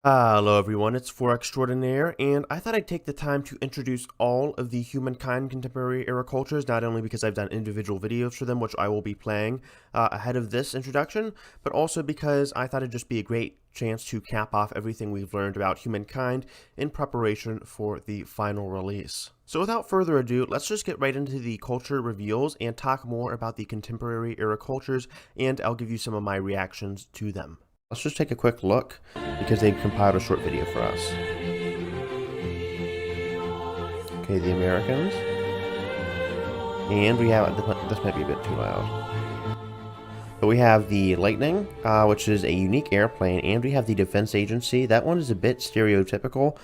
Hello everyone, it's 4 Extraordinaire, and I thought I'd take the time to introduce all of the Humankind contemporary era cultures, not only because I've done individual videos for them, which I will be playing ahead of this introduction, but also because I thought it'd just be a great chance to cap off everything we've learned about humankind in preparation for the final release. So without further ado, let's just get right into the culture reveals and talk more about the contemporary era cultures, and I'll give you some of my reactions to them. Let's just take a quick look because they compiled a short video for us. Okay, the Americans. And we have, this might be a bit too loud. But we have the Lightning, which is a unique airplane, and we have the Defense Agency. That one is a bit stereotypical,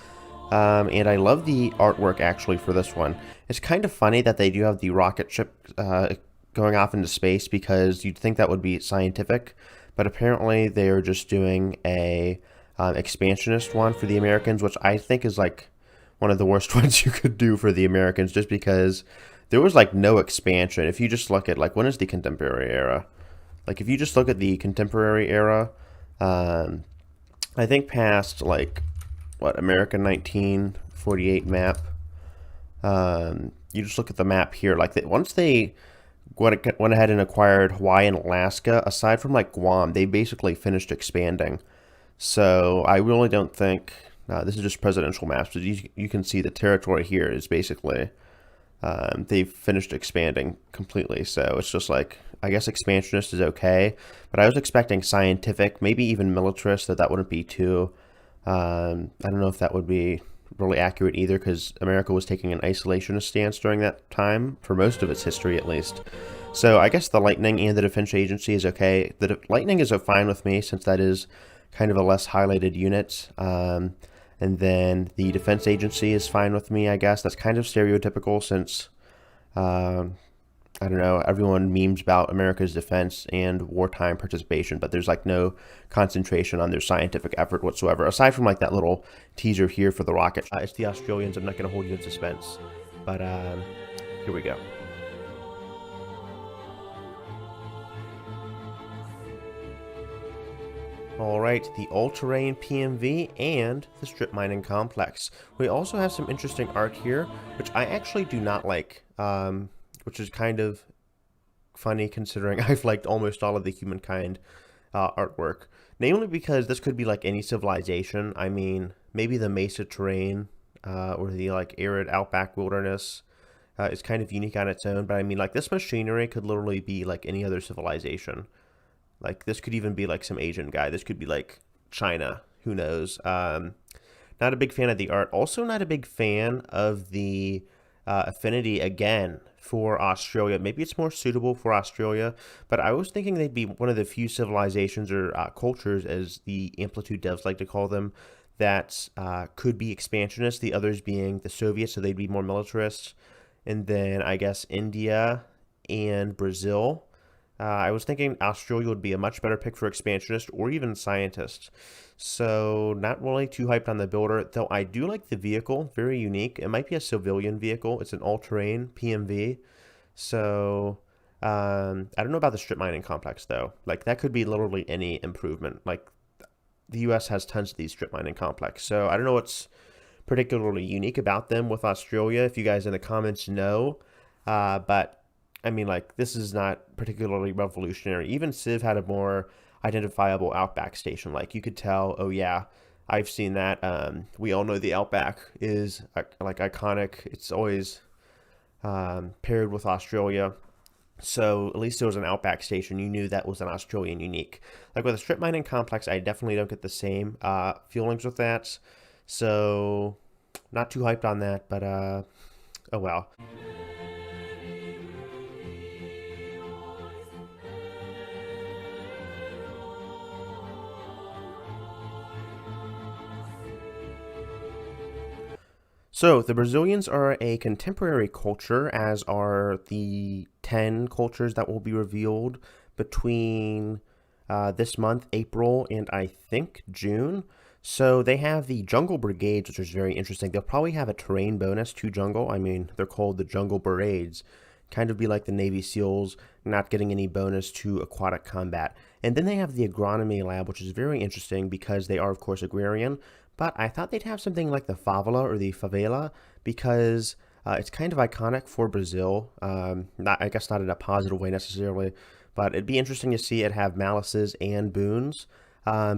and I love the artwork actually for this one. It's kind of funny that they do have the rocket ship going off into space because you'd think that would be scientific, but apparently they are just doing a expansionist one for the Americans, which I think is like one of the worst ones you could do for the Americans, just because there was like no expansion. If you just look at like when is the contemporary era? Like if you just look at the contemporary era, I think past like what American 1948 map. You just look at the map here. Like once they went ahead and acquired Hawaii and Alaska, aside from like Guam, they basically finished expanding. So I really don't think this is just presidential maps, but you can see the territory here is basically they've finished expanding completely. So it's just like, I guess expansionist is okay, but I was expecting scientific, maybe even militarist, that wouldn't be too. I don't know if that would be really accurate either, because America was taking an isolationist stance during that time, for most of its history at least. So I guess the Lightning and the Defense Agency is okay. The Lightning is fine with me, since that is kind of a less highlighted unit. And then the Defense Agency is fine with me, I guess. That's kind of stereotypical, since I don't know, everyone memes about America's defense and wartime participation, but there's like no concentration on their scientific effort whatsoever, aside from like that little teaser here for the rocket. It's the Australians. I'm not going to hold you in suspense, but here we go. Alright, the all-terrain PMV and the strip mining complex. We also have some interesting art here, which I actually do not like, which is kind of funny considering I've liked almost all of the Humankind artwork. Namely because this could be like any civilization. I mean, maybe the mesa terrain or the like arid outback wilderness is kind of unique on its own, but I mean like this machinery could literally be like any other civilization. Like this could even be like some Asian guy. This could be like China. Who knows? Not a big fan of the art. Also not a big fan of the affinity again for Australia. Maybe it's more suitable for Australia, but I was thinking they'd be one of the few civilizations or cultures, as the Amplitude devs like to call them, that could be expansionist, the others being the Soviets, so they'd be more militarist. And then I guess India and Brazil. I was thinking Australia would be a much better pick for expansionist or even scientist. So not really too hyped on the builder, though I do like the vehicle, very unique. It might be a civilian vehicle. It's an all-terrain PMV. So I don't know about the strip mining complex though. Like that could be literally any improvement. Like the US has tons of these strip mining complex. So I don't know what's particularly unique about them with Australia. If you guys in the comments know, but I mean, like, this is not particularly revolutionary. Even Civ had a more identifiable Outback station. Like, you could tell, oh, yeah, I've seen that. We all know the Outback is, like, iconic. It's always paired with Australia. So, at least there was an Outback station. You knew that was an Australian unique. Like, with a strip mining complex, I definitely don't get the same feelings with that. So, not too hyped on that, but, oh, well. So, the Brazilians are a contemporary culture, as are the 10 cultures that will be revealed between this month, April, and I think June. So, they have the Jungle Brigades, which is very interesting. They'll probably have a terrain bonus to jungle. I mean, they're called the Jungle Brigades. kind of be like the Navy SEALs, not getting any bonus to aquatic combat. And then they have the agronomy lab, which is very interesting because they are, of course, agrarian. But I thought they'd have something like the favela or the favela because it's kind of iconic for Brazil. Not, I guess, not in a positive way necessarily, but it'd be interesting to see it have malices and boons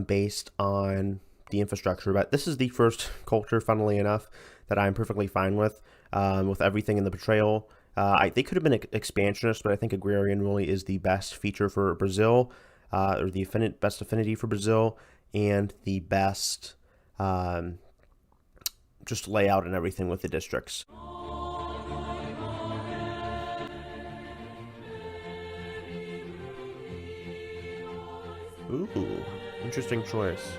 based on the infrastructure. But this is the first culture, funnily enough, that I'm perfectly fine with everything in the portrayal. They could have been expansionist, but I think agrarian really is the best feature for Brazil, or the best affinity for Brazil, and the best just layout and everything with the districts. Ooh, interesting choice.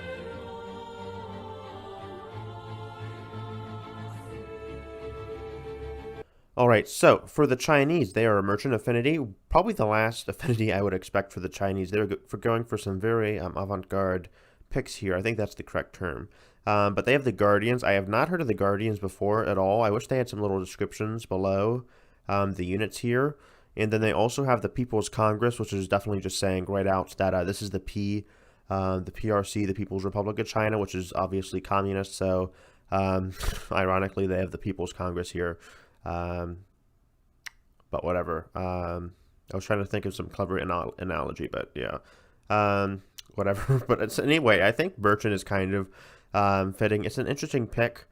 All right, so for the Chinese, they are a merchant affinity. Probably the last affinity I would expect for the Chinese. They're for going for some very avant-garde picks here. I think that's the correct term. But they have the Guardians. I have not heard of the Guardians before at all. I wish they had some little descriptions below the units here. And then they also have the People's Congress, which is definitely just saying right out that this is the PRC, the People's Republic of China, which is obviously communist. So ironically, they have the People's Congress here. But whatever. I was trying to think of some clever analogy, but yeah. Whatever. But anyway, I think Merchant is kind of fitting. It's an interesting pick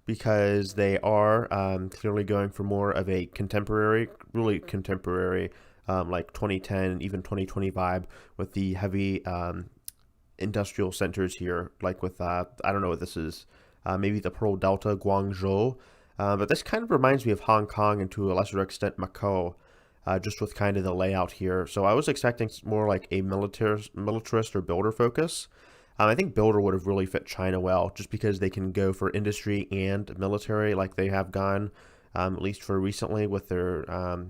because they are clearly going for more of a contemporary, really contemporary, like 2010, even 2020 vibe with the heavy industrial centers here, like with, I don't know what this is, maybe the Pearl Delta, Guangzhou. But this kind of reminds me of Hong Kong and to a lesser extent Macau, just with kind of the layout here. So I was expecting more like a militarist or builder focus. I think builder would have really fit China well, just because they can go for industry and military like they have gone, at least for recently with their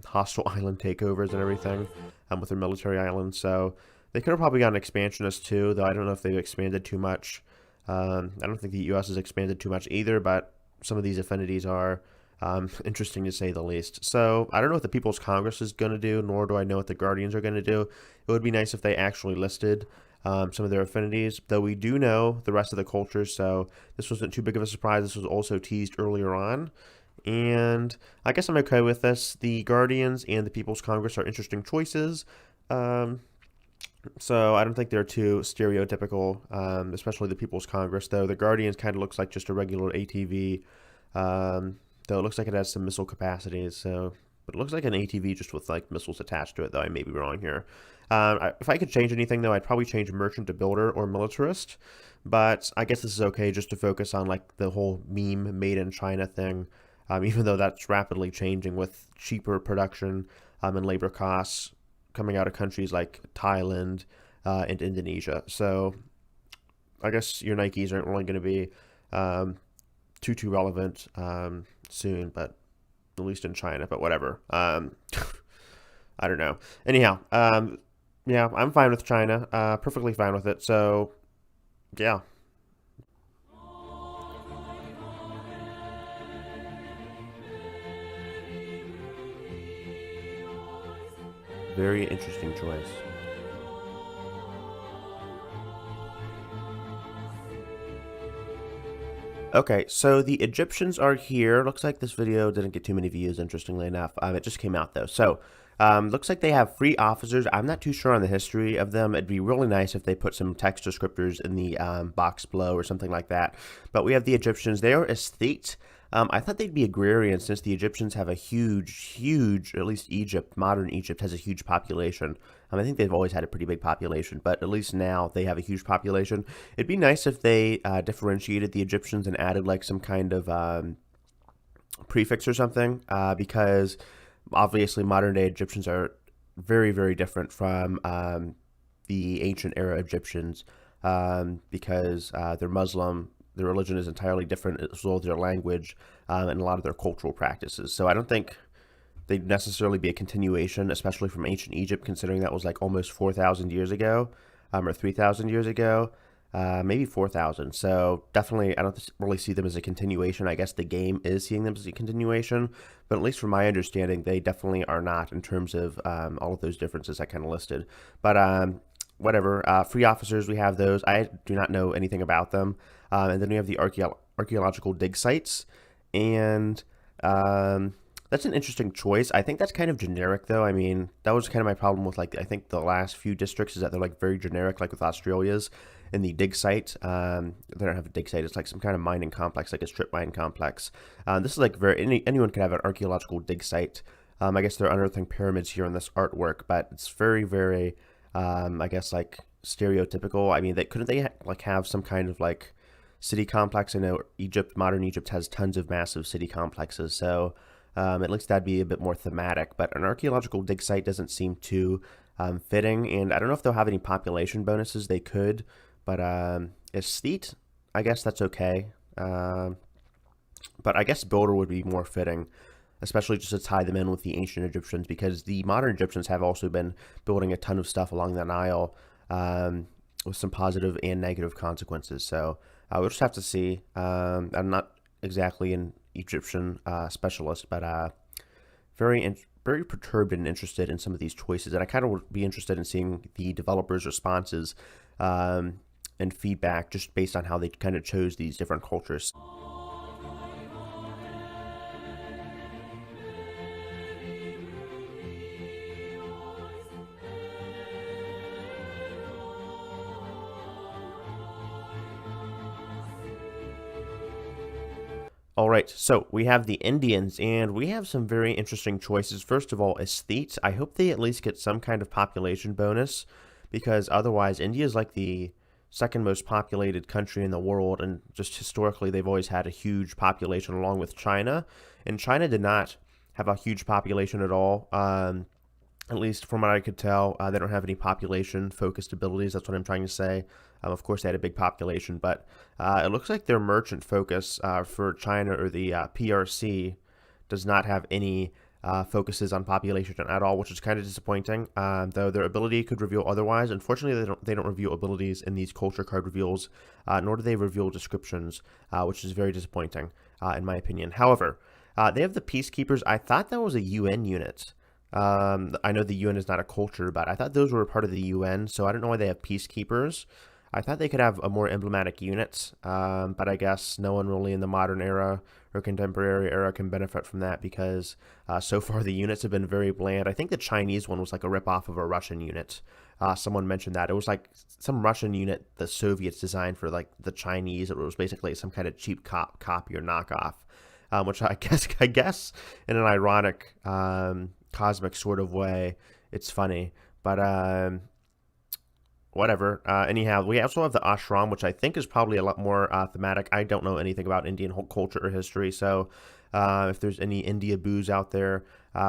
hostile island takeovers and everything, with their military islands. So they could have probably gotten expansionist too, though I don't know if they've expanded too much. I don't think the U.S. has expanded too much either, but some of these affinities are interesting to say the least. So I don't know what the People's Congress is going to do, nor do I know what the Guardians are going to do. It would be nice if they actually listed some of their affinities, though we do know the rest of the cultures, so this wasn't too big of a surprise. This was also teased earlier on, and I guess I'm okay with this. The Guardians and the People's Congress are interesting choices. So I don't think they're too stereotypical, especially the People's Congress, though. The Guardians kind of looks like just a regular ATV, though it looks like it has some missile capacities, so... But it looks like an ATV just with like missiles attached to it, though I may be wrong here. If I could change anything, though, I'd probably change merchant to builder or militarist. But I guess this is okay just to focus on like the whole meme made in China thing, even though that's rapidly changing with cheaper production and labor costs coming out of countries like Thailand and Indonesia. So I guess your Nikes aren't really going to be too relevant soon, but at least in China, but whatever. I don't know. Anyhow, yeah, I'm fine with China, perfectly fine with it. So, yeah. Very interesting choice. Okay, so the Egyptians are here. Looks like this video didn't get too many views, interestingly enough. It just came out, though. So, looks like they have free officers. I'm not too sure on the history of them. It'd be really nice if they put some text descriptors in the box below or something like that. But we have the Egyptians. They are aesthete. I thought they'd be agrarian since the Egyptians have a huge, at least Egypt, modern Egypt has a huge population. I think they've always had a pretty big population, but at least now they have a huge population. It'd be nice if they differentiated the Egyptians and added like some kind of prefix or something, because obviously modern day Egyptians are very different from the ancient era Egyptians, because they're Muslim. Their religion is entirely different, as well as their language and a lot of their cultural practices. So I don't think they'd necessarily be a continuation, especially from ancient Egypt, considering that was like almost 4,000 years ago, or 3,000 years ago. maybe 4,000. So definitely, I don't really see them as a continuation. I guess the game is seeing them as a continuation, but at least from my understanding, they definitely are not in terms of all of those differences I kind of listed. But whatever. Free officers, we have those. I do not know anything about them. And then we have the archaeological dig sites, and that's an interesting choice. I think that's kind of generic, though. I mean, that was kind of my problem with like I think the last few districts is that they're like very generic, like with Australia's. In the dig site, they don't have a dig site. It's like some kind of mining complex, like a strip mine complex. This is like anyone can have an archaeological dig site. I guess they're unearthing pyramids here in this artwork, but it's very, very, I guess like stereotypical. I mean, they couldn't they like have some kind of like city complex? I know modern Egypt has tons of massive city complexes, so at least that'd be a bit more thematic. But an archaeological dig site doesn't seem too fitting, and I don't know if they'll have any population bonuses. They could, but aesthete, I guess that's okay. But I guess builder would be more fitting, especially just to tie them in with the ancient Egyptians, because the modern Egyptians have also been building a ton of stuff along the Nile with some positive and negative consequences. So we'll just have to see. I'm not exactly an Egyptian specialist, but very perturbed and interested in some of these choices, and I kind of would be interested in seeing the developers' responses and feedback just based on how they kind of chose these different cultures. All right, so we have the Indians, and we have some very interesting choices. First of all, aesthetes. I hope they at least get some kind of population bonus, because otherwise, India is like the second most populated country in the world, and just historically, they've always had a huge population along with China. And China did not have a huge population at all. At least from what I could tell, they don't have any population focused abilities. That's what I'm trying to say. Of course, they had a big population, but it looks like their merchant focus for China, or the PRC, does not have any focuses on population at all, which is kind of disappointing. Though their ability could reveal otherwise. Unfortunately, they don't reveal abilities in these culture card reveals, nor do they reveal descriptions, which is very disappointing in my opinion. However, they have the peacekeepers. I thought that was a UN unit. I know the UN is not a culture, but I thought those were a part of the UN, so I don't know why they have peacekeepers. I thought they could have a more emblematic unit, but I guess no one really in the modern era or contemporary era can benefit from that, because so far the units have been very bland. I think the Chinese one was like a ripoff of a Russian unit. Someone mentioned that. It was like some Russian unit the Soviets designed for like the Chinese. It was basically some kind of cheap copy or knockoff, which I guess in an ironic cosmic sort of way, it's funny. But whatever. Anyhow, we also have the ashram, which I think is probably a lot more thematic. I don't know anything about Indian culture or history, so if there's any India boos out there,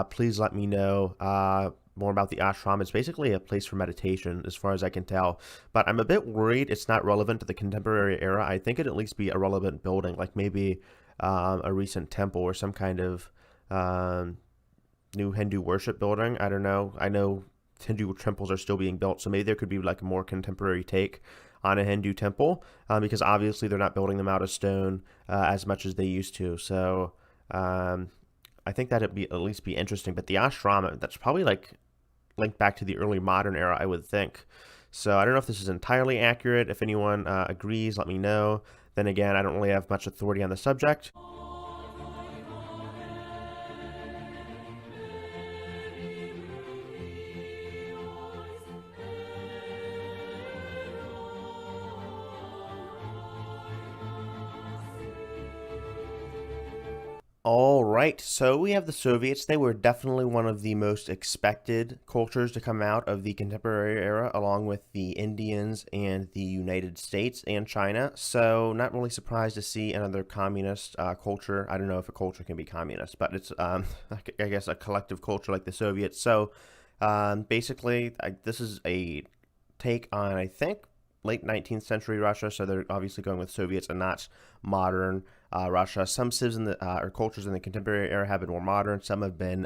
please let me know more about the ashram. It's basically a place for meditation, as far as I can tell. But I'm a bit worried it's not relevant to the contemporary era. I think it'd at least be a relevant building, like maybe a recent temple or some kind of new Hindu worship building. I don't know. I know Hindu temples are still being built, so maybe there could be like a more contemporary take on a Hindu temple, because obviously they're not building them out of stone as much as they used to. So I think that'd be at least be interesting. But the ashram, that's probably like linked back to the early modern era, I would think. So I don't know if this is entirely accurate. If anyone agrees, let me know. Then again, I don't really have much authority on the subject. All right, so we have the Soviets. They were definitely one of the most expected cultures to come out of the contemporary era, along with the Indians and the United States and China. So, not really surprised to see another communist culture. I don't know if a culture can be communist, but it's, I guess, a collective culture like the Soviets. So, basically, this is a take on, I think, late 19th century Russia, so they're obviously going with Soviets and not modern Russia. Some civs in the or cultures in the contemporary era have been more modern. Some have been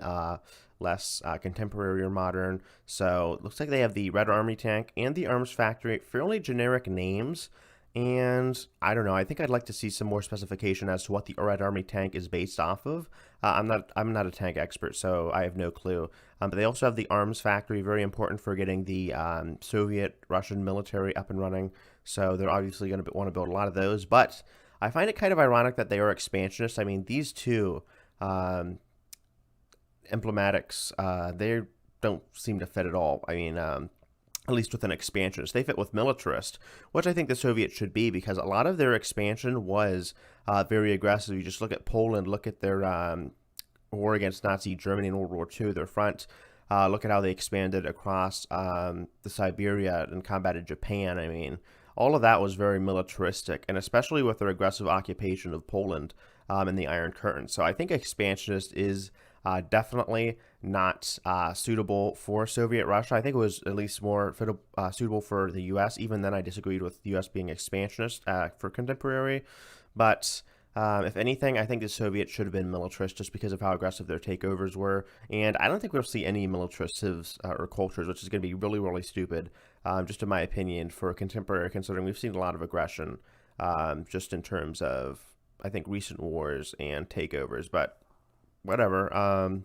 less contemporary or modern. So it looks like they have the Red Army tank and the Arms Factory. Fairly generic names. And I don't know. I think I'd like to see some more specification as to what the Red Army tank is based off of. I'm not a tank expert, so I have no clue. But they also have the arms factory, very important for getting the Soviet Russian military up and running. So they're obviously going to want to build a lot of those. But I find it kind of ironic that they are expansionists. I mean, these two um, emblematics, they don't seem to fit at all. I mean, at least with an expansionist. They fit with militarist, which I think the Soviets should be because a lot of their expansion was very aggressive. You just look at Poland, look at their war against Nazi Germany in World War II, their front. Look at how they expanded across the Siberia and combated Japan. I mean, all of that was very militaristic, and especially with their aggressive occupation of Poland and the Iron Curtain. So I think expansionist is definitely not suitable for Soviet Russia. I think it was at least more suitable for the U.S. Even then, I disagreed with the U.S. being expansionist for contemporary. But if anything, I think the Soviets should have been militarist just because of how aggressive their takeovers were. And I don't think we'll see any militarist civs or cultures, which is going to be really, really stupid, just in my opinion, for contemporary, considering we've seen a lot of aggression just in terms of, I think, recent wars and takeovers. But whatever.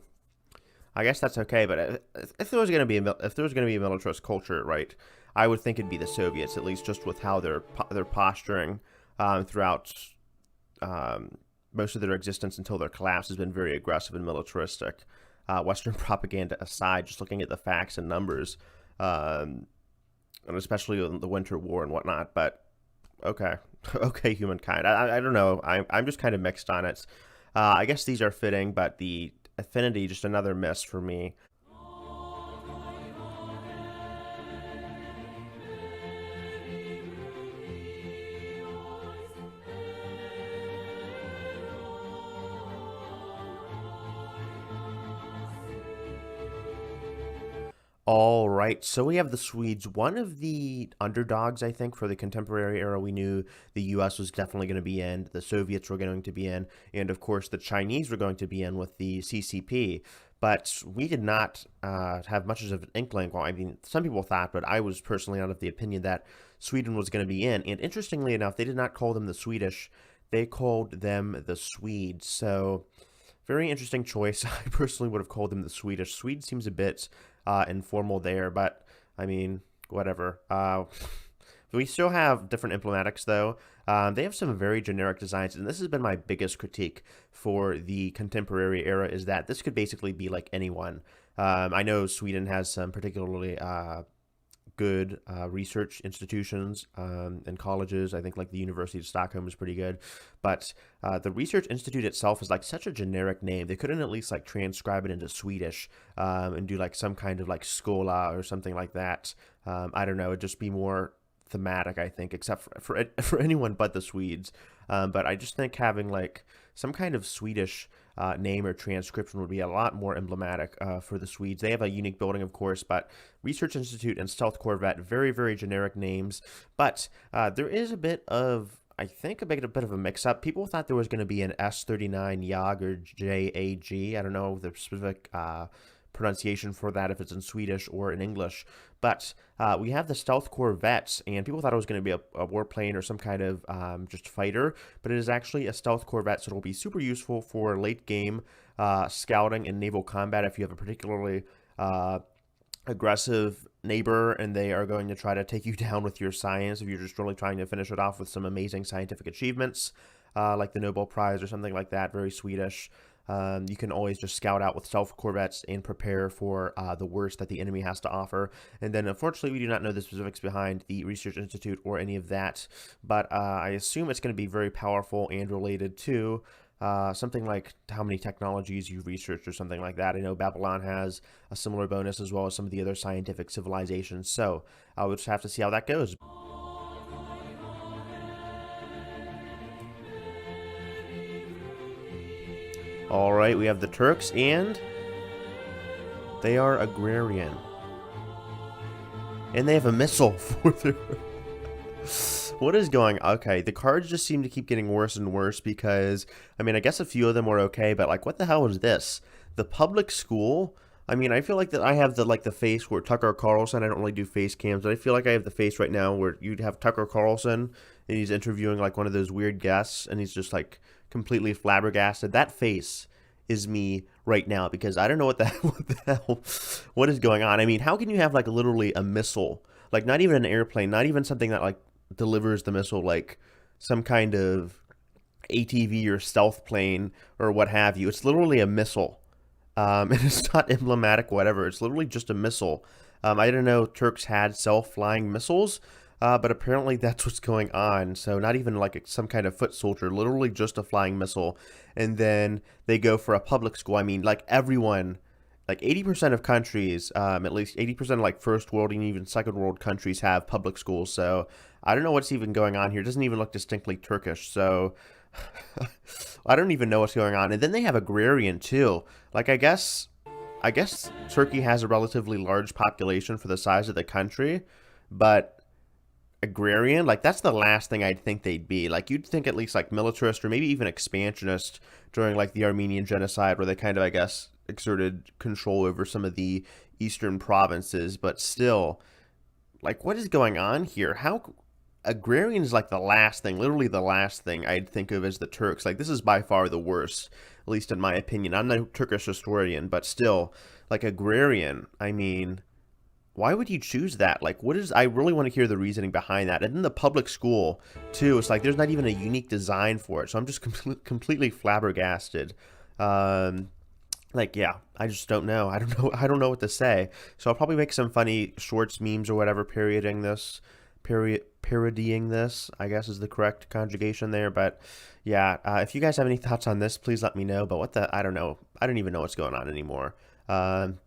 I guess that's okay. But if there was going to be a militarist culture, right, I would think it'd be the Soviets, at least just with how they're posturing throughout most of their existence until their collapse has been very aggressive and militaristic. Western propaganda aside, just looking at the facts and numbers, and especially the Winter War and whatnot. But okay, okay, humankind. I don't know. I'm just kind of mixed on it. I guess these are fitting, but the affinity, just another miss for me. All right, so we have the Swedes, one of the underdogs, I think, for the contemporary era. We knew the U.S. was definitely going to be in, the Soviets were going to be in, and of course the Chinese were going to be in with the CCP. But we did not have much of an inkling. Well, I mean, some people thought, but I was personally not of the opinion that Sweden was going to be in. And interestingly enough, they did not call them the Swedish; they called them the Swedes. So very interesting choice. I personally would have called them the Swedish. Swede seems a bit informal there, but I mean, whatever. We still have different emblematics, though. They have some very generic designs, and this has been my biggest critique for the contemporary era, is that this could basically be like anyone. I know Sweden has some particularly good research institutions and colleges. I think like the University of Stockholm is pretty good, but the research institute itself is like such a generic name. They couldn't at least like transcribe it into Swedish and do like some kind of like skola or something like that. I don't know. It'd just be more thematic, I think, except for anyone but the Swedes. But I just think having like some kind of Swedish name or transcription would be a lot more emblematic for the Swedes. They have a unique building, of course, but Research Institute and Stealth Corvette, very, very generic names. But there is a bit of, I think, a bit of a mix-up. People thought there was going to be an S39 YAG or JAG. I don't know the specific pronunciation for that, if it's in Swedish or in English. But we have the Stealth Corvettes, and people thought it was going to be a warplane or some kind of just fighter, but it is actually a stealth corvette, so it'll be super useful for late game scouting and naval combat if you have a particularly aggressive neighbor and they are going to try to take you down with your science. If you're just really trying to finish it off with some amazing scientific achievements, like the Nobel Prize or something like that, very Swedish. You can always just scout out with stealth corvettes and prepare for the worst that the enemy has to offer. And then, unfortunately, we do not know the specifics behind the Research Institute or any of that, but I assume it's going to be very powerful and related to something like how many technologies you've researched or something like that. I know Babylon has a similar bonus as well as some of the other scientific civilizations, so we'll just have to see how that goes. All right, we have the Turks, and they are agrarian. And they have a missile for their... What is going on? Okay, the cards just seem to keep getting worse and worse because, I mean, I guess a few of them were okay, but, like, what the hell is this? The public school? I mean, I feel like that I have the face where Tucker Carlson, I don't really do face cams, but I feel like I have the face right now where you'd have Tucker Carlson and he's interviewing like one of those weird guests, and he's just like completely flabbergasted. That face is me right now because I don't know what the hell, what is going on. I mean, how can you have like literally a missile, like not even an airplane, not even something that like delivers the missile, like some kind of ATV or stealth plane or what have you. It's literally a missile. And it's not emblematic, whatever. It's literally just a missile. I didn't know Turks had self-flying missiles, but apparently that's what's going on. So not even like some kind of foot soldier, literally just a flying missile. And then they go for a public school. I mean, like everyone, like 80% of countries, at least 80% of like first world and even second world countries have public schools. So I don't know what's even going on here. It doesn't even look distinctly Turkish. So I don't even know what's going on. And then they have agrarian too. Like I guess Turkey has a relatively large population for the size of the country, but agrarian, like that's the last thing I'd think they'd be. Like you'd think at least like militarist or maybe even expansionist during like the Armenian genocide where they kind of I guess exerted control over some of the eastern provinces, but still like what is going on here? How agrarian is like the last thing, literally the last thing I'd think of as the Turks. Like this is by far the worst, at least in my opinion. I'm not a Turkish historian, but still, like agrarian. I mean, why would you choose that? Like, what is? I really want to hear the reasoning behind that. And then the public school too. It's like there's not even a unique design for it, so I'm just completely flabbergasted. Um, like yeah, I just don't know. I don't know what to say. So I'll probably make some funny shorts, memes, or whatever, parodying this, I guess is the correct conjugation there. But yeah, if you guys have any thoughts on this, please let me know. But what the, I don't know. I don't even know what's going on anymore. Um,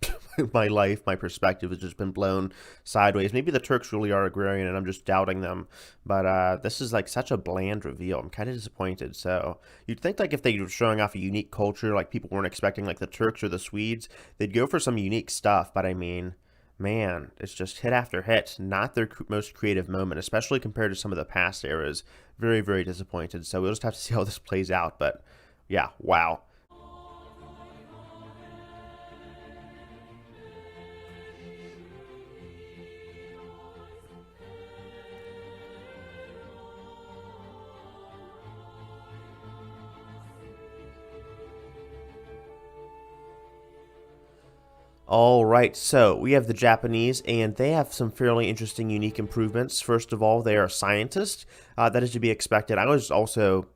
my life, my perspective has just been blown sideways. Maybe the Turks really are agrarian and I'm just doubting them. But this is like such a bland reveal. I'm kind of disappointed. So you'd think like if they were showing off a unique culture, like people weren't expecting like the Turks or the Swedes, they'd go for some unique stuff. But I mean, man, it's just hit after hit. Not their most creative moment, especially compared to some of the past eras. Very, very disappointed. So we'll just have to see how this plays out. But yeah, wow. All right, so we have the Japanese, and they have some fairly interesting, unique improvements. First of all, they are scientists. That is to be expected. I was also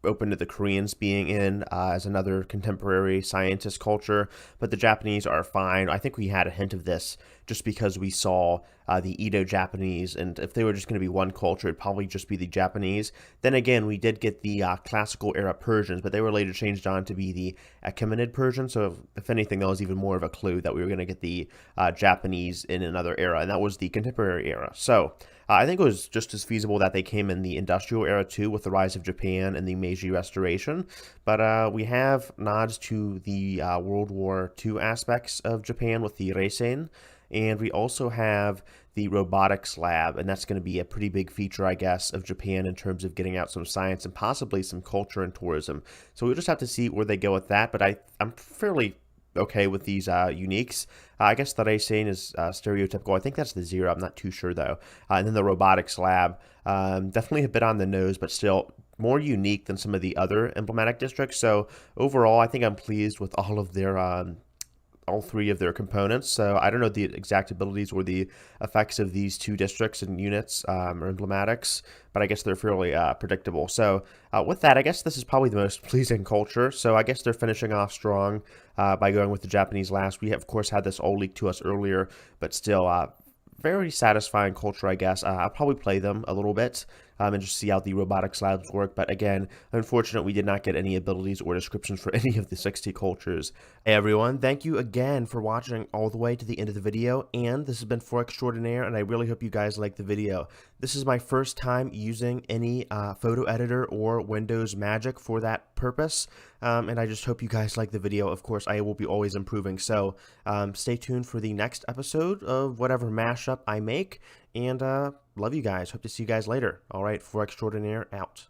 open to the Koreans being in as another contemporary scientist culture, but the Japanese are fine. I think we had a hint of this just because we saw the Edo-Japanese, and if they were just going to be one culture, it'd probably just be the Japanese. Then again, we did get the classical era Persians, but they were later changed on to be the Achaemenid Persians, so if anything, that was even more of a clue that we were going to get the Japanese in another era, and that was the contemporary era. So I think it was just as feasible that they came in the industrial era too, with the rise of Japan and the Meiji Restoration. But we have nods to the World War II aspects of Japan with the Reisen, and we also have the robotics lab, and that's going to be a pretty big feature, I guess, of Japan in terms of getting out some science and possibly some culture and tourism. So we'll just have to see where they go with that, but I'm fairly okay with these uniques. I guess the Reisen is stereotypical. I think that's the zero. I'm not too sure, though. And then the robotics lab, definitely a bit on the nose, but still more unique than some of the other emblematic districts. So overall, I think I'm pleased with all three of their components. So I don't know the exact abilities or the effects of these two districts and units or emblematics, but I guess they're fairly predictable. So with that, I guess this is probably the most pleasing culture. So I guess they're finishing off strong by going with the Japanese last. We have, of course, had this all leaked to us earlier, but still very satisfying culture, I guess. I'll probably play them a little bit and just see how the robotics labs work. But again, unfortunate we did not get any abilities or descriptions for any of the 60 cultures. Hey everyone, thank you again for watching all the way to the end of the video. And this has been For Extraordinaire, and I really hope you guys like the video. This is my first time using any photo editor or Windows Magic for that purpose. And I just hope you guys like the video. Of course, I will be always improving. So stay tuned for the next episode of whatever mashup I make. And love you guys. Hope to see you guys later. All right, For Extraordinaire out.